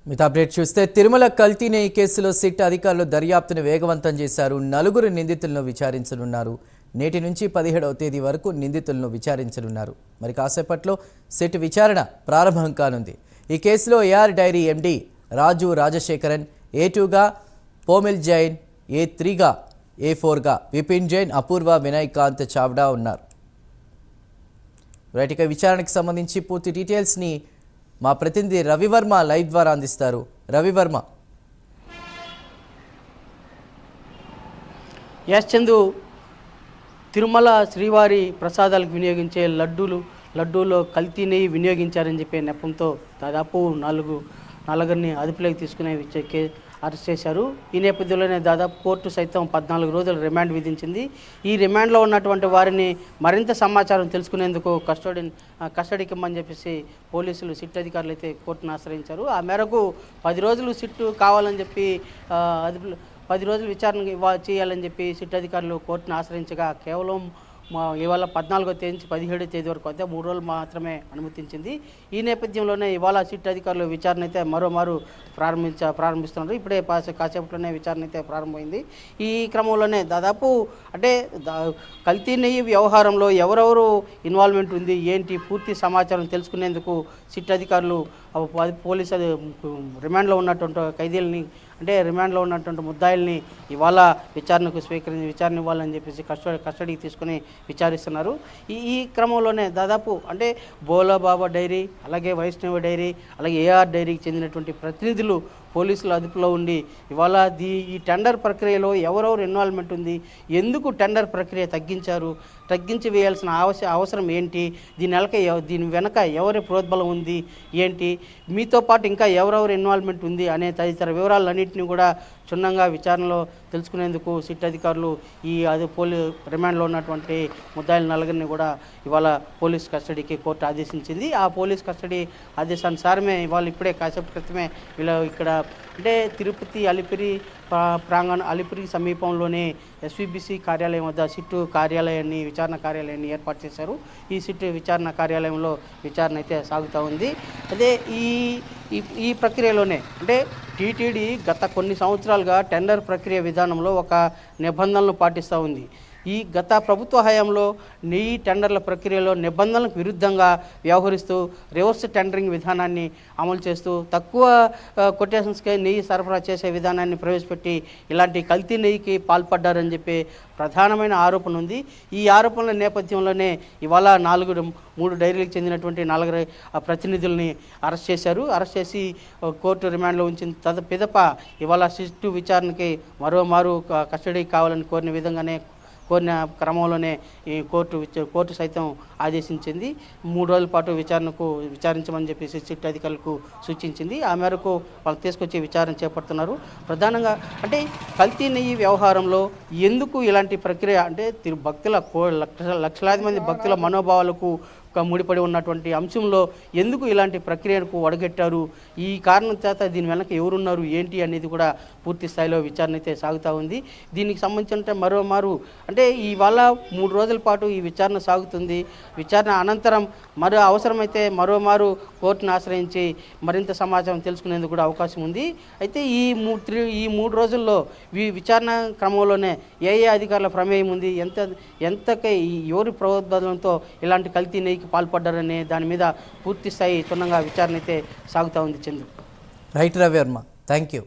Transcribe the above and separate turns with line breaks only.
మిగతా అప్డేట్ చూస్తే తిరుమల కల్తీ నెయ్యి కేసులో సిట్ అధికారులు దర్యాప్తును వేగవంతం చేశారు. నలుగురు నిందితులను విచారించనున్నారు. నేటి నుంచి 17వ తేదీ వరకు నిందితులను విచారించనున్నారు. మరి కాసేపట్లో సిట్ విచారణ ప్రారంభం కానుంది. ఈ కేసులో ఏఆర్ డైరీ ఎండి రాజు రాజశేఖరన్, A2గా పోమిల్ జైన్, A3గా A4గా విపిన్ జైన్, అపూర్వ వినయకాంత్ చావ్డా ఉన్నారు. రైట్, ఇక విచారణకు సంబంధించి పూర్తి డీటెయిల్స్ని మా ప్రతినిధి రవివర్మ లైవ్ ద్వారా అందిస్తారు. రవివర్మ.
ఎస్ చందు, తిరుమల శ్రీవారి ప్రసాదాలకు వినియోగించే లడ్డూలో కల్తీ నెయ్యి వినియోగించారని చెప్పే నెపంతో దాదాపు నలుగురిని అదుపులోకి తీసుకునే అరెస్ట్ చేశారు. ఈ నేపథ్యంలోనే దాదాపు కోర్టు సైతం 14 రోజులు రిమాండ్ విధించింది. ఈ రిమాండ్లో ఉన్నటువంటి వారిని మరింత సమాచారం తెలుసుకునేందుకు కస్టడీకి ఇమ్మని చెప్పేసి పోలీసులు సిట్ అధికారులు అయితే కోర్టును ఆశ్రయించారు. ఆ మేరకు 10 రోజులు సిట్టు కావాలని చెప్పి 10 రోజులు విచారణ చేయాలని చెప్పి సిట్ అధికారులు కోర్టును ఆశ్రయించగా కేవలం ఇవాళ 14వ తేదీ నుంచి 17వ తేదీ వరకు అయితే 3 రోజులు మాత్రమే అనుమతించింది. ఈ నేపథ్యంలోనే ఇవాళ సిట్ అధికారులు విచారణ అయితే మరోమారు ప్రారంభిస్తున్నారు. ఇప్పుడే కాసేపట్లోనే విచారణ అయితే ప్రారంభమైంది. ఈ క్రమంలోనే దాదాపు అంటే కల్తీ నెయ్యి వ్యవహారంలో ఎవరెవరు ఇన్వాల్వ్మెంట్ ఉంది, ఏంటి పూర్తి సమాచారం తెలుసుకునేందుకు సిట్ అధికారులు పోలీసు రిమాండ్లో ఉన్నటువంటి ఖైదీలని రిమాండ్లో ఉన్నటువంటి ముద్దాయిల్ని ఇవాళ విచారణ ఇవ్వాలని చెప్పేసి కస్టడీకి తీసుకుని విచారిస్తున్నారు. ఈ క్రమంలోనే దాదాపు బోలాబాబా డైరీ, అలాగే వైష్ణవ డైరీ, అలాగే ఏఆర్ డైరీకి చెందినటువంటి ప్రతినిధులు పోలీసుల అదుపులో ఉండి ఇవాళ ఈ టెండర్ ప్రక్రియలో ఎవరెవరు ఇన్వాల్వ్మెంట్ ఉంది, ఎందుకు టెండర్ ప్రక్రియ తగ్గించి వేయాల్సిన అవసరం ఏంటి, దీని వెనక ఎవరి ప్రోద్బలం ఉంది ఏంటి, మీతో పాటు ఇంకా ఎవరెవరు ఇన్వాల్వ్మెంట్ ఉంది అనే తదితర వివరాలన్నింటినీ కూడా క్షుణ్ణంగా విచారణలో తెలుసుకునేందుకు సిట్ అధికారులు రిమాండ్లో ఉన్నటువంటి ముద్దాయిల నలుగురిని కూడా ఇవాళ పోలీస్ కస్టడీకి కోర్టు ఆదేశించింది. ఆ పోలీస్ కస్టడీ ఆదేశానుసారమే ఇవాళ ఇప్పుడే కాసేపు క్రితమే ఇక్కడ తిరుపతి అలిపిరి అలిపిరికి సమీపంలోనే SVBC కార్యాలయం వద్ద సిట్టు విచారణ కార్యాలయాన్ని ఏర్పాటు చేశారు. ఈ సిట్టు విచారణ కార్యాలయంలో విచారణ అయితే సాగుతూ ఉంది. అదే ఈ ప్రక్రియలోనే టీటీడీ గత కొన్ని సంవత్సరాలుగా టెండర్ ప్రక్రియ విధానంలో ఒక నిబంధనలు పాటిస్తూ ఉంది. ఈ గత ప్రభుత్వ హయాంలో నెయ్యి టెండర్ల ప్రక్రియలో నిబంధనలకు విరుద్ధంగా వ్యవహరిస్తూ రివర్స్ టెండరింగ్ విధానాన్ని అమలు చేస్తూ తక్కువ కొటేషన్స్కే నెయ్యి సరఫరా చేసే విధానాన్ని ప్రవేశపెట్టి ఇలాంటి కల్తీ నెయ్యికి పాల్పడ్డారని చెప్పి ప్రధానమైన ఆరోపణ ఉంది. ఈ ఆరోపణల నేపథ్యంలోనే ఇవాళ 3 డైరీలకు చెందినటువంటి 4 ప్రతినిధుల్ని అరెస్ట్ చేశారు. అరెస్ట్ చేసి కోర్టు రిమాండ్లో ఉంచిన పిదప ఇవాళ సిట్టు విచారణకి మరోమారు కస్టడీకి కావాలని కోరిన క్రమంలోనే ఈ కోర్టు సైతం ఆదేశించింది. 3 రోజుల పాటు విచారించమని చెప్పేసి సిట్ అధికారులకు సూచించింది. ఆ మేరకు వాళ్ళు తీసుకొచ్చి విచారణ చేపడుతున్నారు. ప్రధానంగా కల్తీ నెయ్యి వ్యవహారంలో ఎందుకు ఇలాంటి ప్రక్రియ భక్తుల లక్షలాది మంది భక్తుల మనోభావాలకు ముడిపడి ఉన్నటువంటి అంశంలో ఎందుకు ఇలాంటి ప్రక్రియకు అడుగెట్టారు, ఈ కారణం చేత దీని వెనక ఎవరున్నారు ఏంటి అనేది కూడా పూర్తి స్థాయిలో విచారణ అయితే సాగుతూ ఉంది. దీనికి సంబంధించిన మరోమారు ఇవాళ 3 రోజుల పాటు ఈ విచారణ సాగుతుంది. విచారణ అనంతరం అవసరమైతే మరోమారు కోర్టును ఆశ్రయించి మరింత సమాచారం తెలుసుకునేందుకు కూడా అవకాశం ఉంది. అయితే ఈ 3 రోజుల్లో ఈ విచారణ క్రమంలోనే ఏ అధికారుల ప్రమేయం ఉంది, ఎంతకై ఎవరి ప్రోద్బలంతో ఇలాంటి కల్తీ నెయ్యికి పాల్పడ్డారనే దాని మీద పూర్తి స్థాయి క్షుణ్ణంగా విచారణ అయితే సాగుతూ ఉంది. Chandru.
Right Ravivarma, thank you.